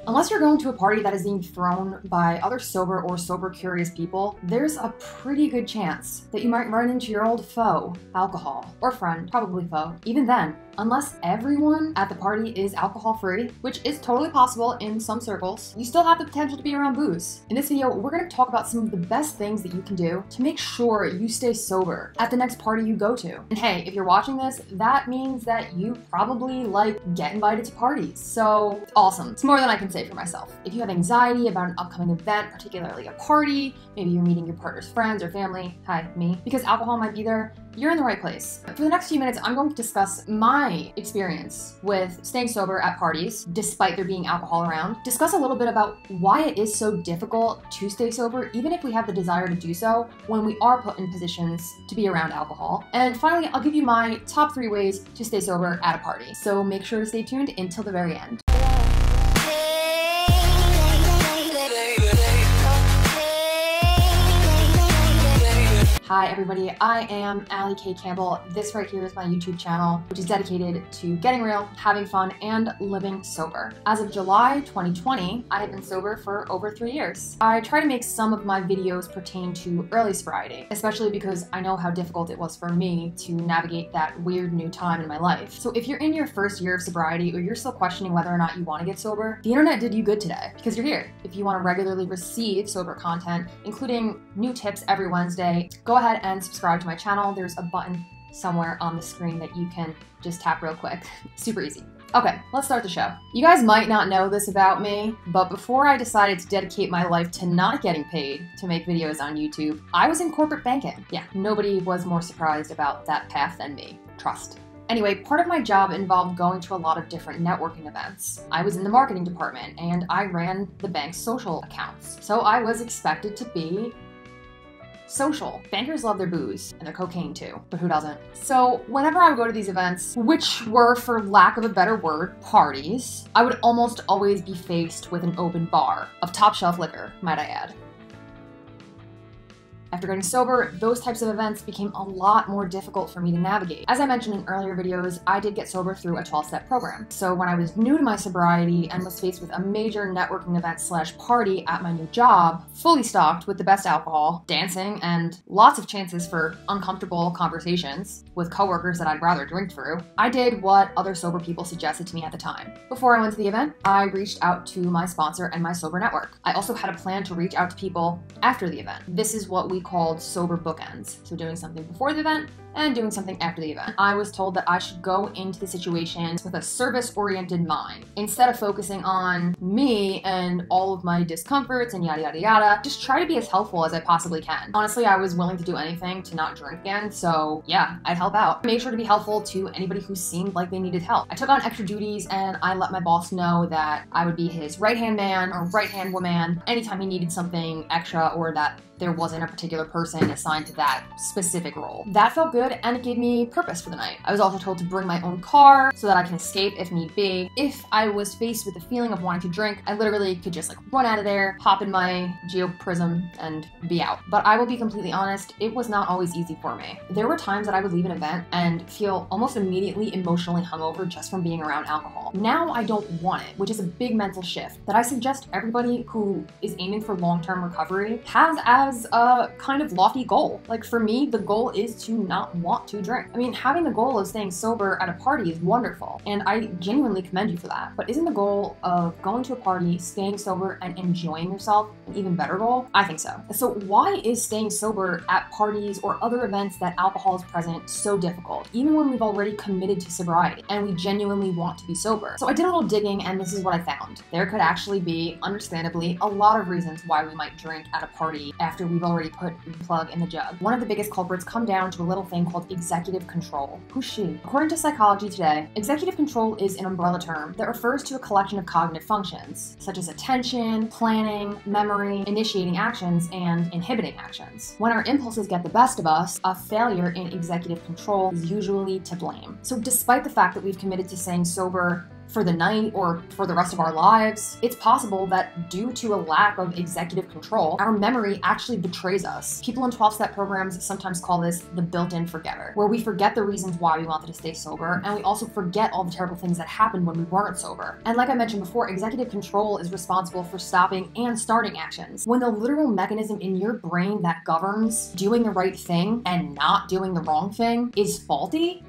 Unless you're going to a party that is being thrown by other sober or sober curious people, there's a pretty good chance that you might run into your old foe, alcohol, or friend, probably foe. Even then, unless everyone at the party is alcohol-free, which is totally possible in some circles, you still have the potential to be around booze. In this video, we're going to talk about some of the best things that you can do to make sure you stay sober at the next party you go to. And hey, if you're watching this, that means that you probably get invited to parties. So awesome. It's more than I can say for myself. If you have anxiety about an upcoming event, particularly a party, maybe you're meeting your partner's friends or family, hi, me, because alcohol might be there, you're in the right place. For the next few minutes, I'm going to discuss my experience with staying sober at parties, despite there being alcohol around, discuss a little bit about why it is so difficult to stay sober, even if we have the desire to do so, when we are put in positions to be around alcohol. And finally, I'll give you my top 3 ways to stay sober at a party. So make sure to stay tuned until the very end. Hi everybody, I am Allie K. Campbell. This right here is my YouTube channel, which is dedicated to getting real, having fun, and living sober. As of July 2020, I have been sober for over 3 years. I try to make some of my videos pertain to early sobriety, especially because I know how difficult it was for me to navigate that weird new time in my life. So if you're in your first year of sobriety or you're still questioning whether or not you want to get sober, the internet did you good today because you're here. If you want to regularly receive sober content, including new tips every Wednesday, go ahead and subscribe to my channel. There's a button somewhere on the screen that you can just tap real quick. Super easy. Okay, let's start the show. You guys might not know this about me, but before I decided to dedicate my life to not getting paid to make videos on YouTube, I was in corporate banking. Yeah, nobody was more surprised about that path than me. Trust. Anyway, part of my job involved going to a lot of different networking events. I was in the marketing department and I ran the bank's social accounts. So I was expected to be social. Bankers love their booze and their cocaine too, but who doesn't? So whenever I would go to these events, which were, for lack of a better word, parties, I would almost always be faced with an open bar of top shelf liquor, might I add. After getting sober, those types of events became a lot more difficult for me to navigate. As I mentioned in earlier videos, I did get sober through a 12-step program. So when I was new to my sobriety and was faced with a major networking event / party at my new job, fully stocked with the best alcohol, dancing, and lots of chances for uncomfortable conversations with coworkers that I'd rather drink through, I did what other sober people suggested to me at the time. Before I went to the event, I reached out to my sponsor and my sober network. I also had a plan to reach out to people after the event. This is what we called sober bookends. So doing something before the event and doing something after the event. I was told that I should go into the situation with a service-oriented mind. Instead of focusing on me and all of my discomforts and yada yada yada, just try to be as helpful as I possibly can. Honestly, I was willing to do anything to not drink again, so yeah, I'd help out. I made sure to be helpful to anybody who seemed like they needed help. I took on extra duties and I let my boss know that I would be his right-hand man or right-hand woman anytime he needed something extra or that there wasn't a particular person assigned to that specific role. That felt good and it gave me purpose for the night. I was also told to bring my own car so that I can escape if need be. If I was faced with the feeling of wanting to drink, I literally could just run out of there, hop in my GeoPrism and be out. But I will be completely honest, it was not always easy for me. There were times that I would leave an event and feel almost immediately emotionally hungover just from being around alcohol. Now I don't want it, which is a big mental shift that I suggest everybody who is aiming for long-term recovery has as a kind of lofty goal. For me, the goal is to not want to drink. I mean, having the goal of staying sober at a party is wonderful, and I genuinely commend you for that. But isn't the goal of going to a party, staying sober, and enjoying yourself an even better goal? I think so. So why is staying sober at parties or other events that alcohol is present so difficult, even when we've already committed to sobriety and we genuinely want to be sober? So I did a little digging and this is what I found. There could actually be, understandably, a lot of reasons why we might drink at a party after we've already put the plug in the jug. One of the biggest culprits come down to a little thing called executive control. Who's she? According to Psychology Today, executive control is an umbrella term that refers to a collection of cognitive functions, such as attention, planning, memory, initiating actions, and inhibiting actions. When our impulses get the best of us, a failure in executive control is usually to blame. So despite the fact that we've committed to staying sober for the night or for the rest of our lives. It's possible that due to a lack of executive control, our memory actually betrays us. People in 12-step programs sometimes call this the built-in forgetter, where we forget the reasons why we wanted to stay sober, and we also forget all the terrible things that happened when we weren't sober. And like I mentioned before, executive control is responsible for stopping and starting actions. When the literal mechanism in your brain that governs doing the right thing and not doing the wrong thing is faulty,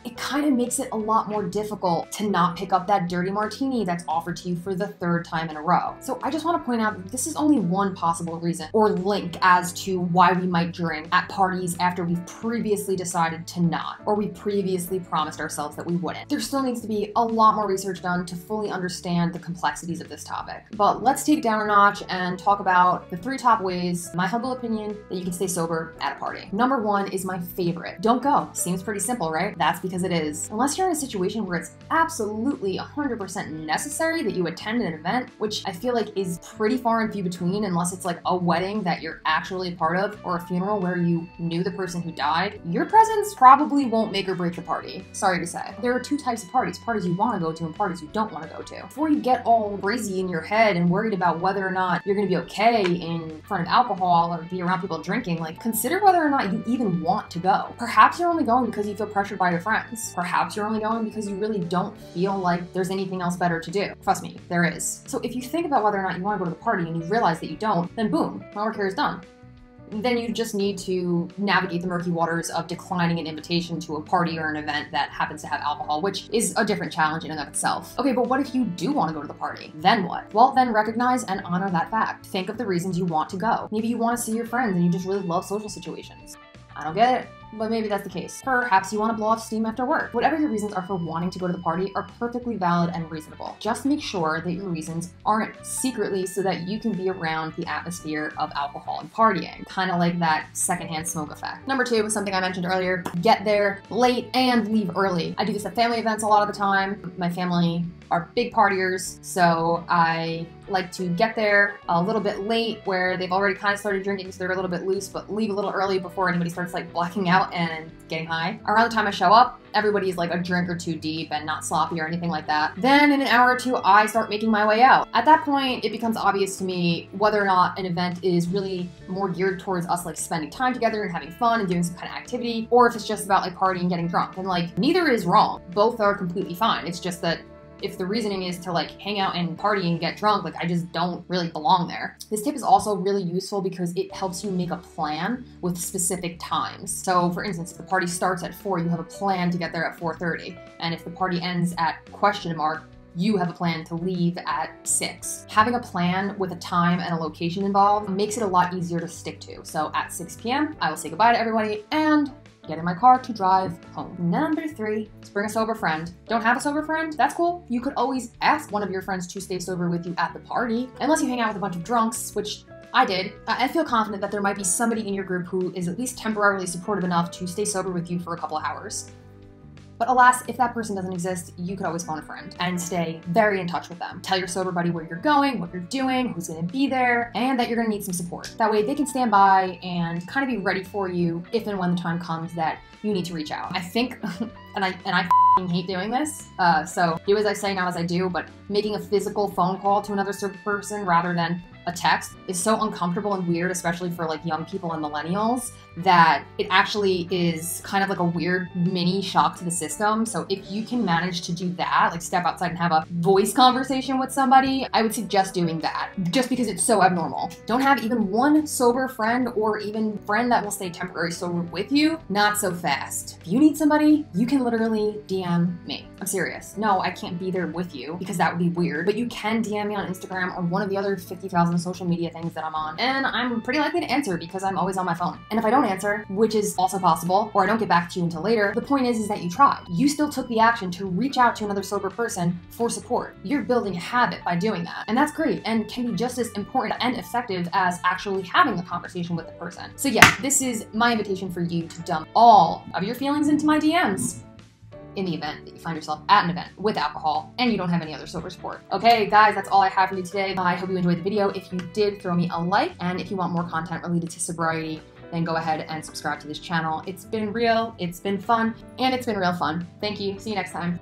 it kind of makes it a lot more difficult to not pick up that dirty martini that's offered to you for the 3rd time in a row. So I just want to point out that this is only one possible reason or link as to why we might drink at parties after we've previously decided to not, or we previously promised ourselves that we wouldn't. There still needs to be a lot more research done to fully understand the complexities of this topic. But let's take it down a notch and talk about the 3 top ways, my humble opinion, that you can stay sober at a party. Number 1 is my favorite. Don't go. Seems pretty simple, right? That's because it is. Unless you're in a situation where it's absolutely 100% necessary that you attend an event, which I feel like is pretty far and few between unless it's like a wedding that you're actually a part of or a funeral where you knew the person who died, your presence probably won't make or break the party. Sorry to say. There are 2 types of parties you want to go to and parties you don't want to go to. Before you get all crazy in your head and worried about whether or not you're going to be okay in front of alcohol or be around people drinking, like consider whether or not you even want to go. Perhaps you're only going because you feel pressured by your friends. Perhaps you're only going because you really don't feel like there's anything else better to do. Trust me, there is. So if you think about whether or not you want to go to the party and you realize that you don't, then boom, my work here is done. Then you just need to navigate the murky waters of declining an invitation to a party or an event that happens to have alcohol, which is a different challenge in and of itself. Okay, but what if you do want to go to the party? Then what? Well, then recognize and honor that fact. Think of the reasons you want to go. Maybe you want to see your friends and you just really love social situations. I don't get it, but maybe that's the case. Perhaps you want to blow off steam after work. Whatever your reasons are for wanting to go to the party are perfectly valid and reasonable. Just make sure that your reasons aren't secretly so that you can be around the atmosphere of alcohol and partying. Kind of like that secondhand smoke effect. Number 2 was something I mentioned earlier. Get there late and leave early. I do this at family events a lot of the time. My family are big partiers, so I like to get there a little bit late where they've already kind of started drinking, so they're a little bit loose, but leave a little early before anybody starts like blacking out and getting high. Around the time I show up, everybody's like a drink or 2 deep and not sloppy or anything like that. Then in an hour or 2, I start making my way out. At that point, it becomes obvious to me whether or not an event is really more geared towards us like spending time together and having fun and doing some kind of activity, or if it's just about like partying and getting drunk. And like, neither is wrong. Both are completely fine. It's just that if the reasoning is to like hang out and party and get drunk, like I just don't really belong there. This tip is also really useful because it helps you make a plan with specific times. So for instance, if the party starts at 4, you have a plan to get there at 4:30. And if the party ends at ? You have a plan to leave at 6. Having a plan with a time and a location involved makes it a lot easier to stick to. So at 6 p.m., I will say goodbye to everybody and get in my car to drive home. Number 3 is bring a sober friend. Don't have a sober friend? That's cool. You could always ask one of your friends to stay sober with you at the party. Unless you hang out with a bunch of drunks, which I did. I feel confident that there might be somebody in your group who is at least temporarily supportive enough to stay sober with you for a couple of hours. But alas, if that person doesn't exist, you could always phone a friend and stay very in touch with them. Tell your sober buddy where you're going, what you're doing, who's gonna be there, and that you're gonna need some support. That way they can stand by and kind of be ready for you if and when the time comes that you need to reach out. I think, and I f***ing hate doing this, so do as I say, not as I do, but making a physical phone call to another sober person rather than a text is so uncomfortable and weird, especially for like young people and millennials, that it actually is kind of like a weird mini shock to the system. So if you can manage to do that, like step outside and have a voice conversation with somebody, I would suggest doing that just because it's so abnormal. Don't have even one sober friend or even friend that will stay temporarily sober with you. Not so fast. If you need somebody, you can literally DM me. I'm serious. No, I can't be there with you because that would be weird, but you can DM me on Instagram or one of the other 50,000 social media things that I'm on, and I'm pretty likely to answer because I'm always on my phone. And if I don't answer, which is also possible, or I don't get back to you until later, the point is that you tried. You still took the action to reach out to another sober person for support. You're building a habit by doing that, and that's great and can be just as important and effective as actually having the conversation with the person. So yeah, this is my invitation for you to dump all of your feelings into my DMs in the event that you find yourself at an event with alcohol and you don't have any other sober support. Okay, guys, that's all I have for you today. I hope you enjoyed the video. If you did, throw me a like, and if you want more content related to sobriety, then go ahead and subscribe to this channel. It's been real, it's been fun, and it's been real fun. Thank you. See you next time.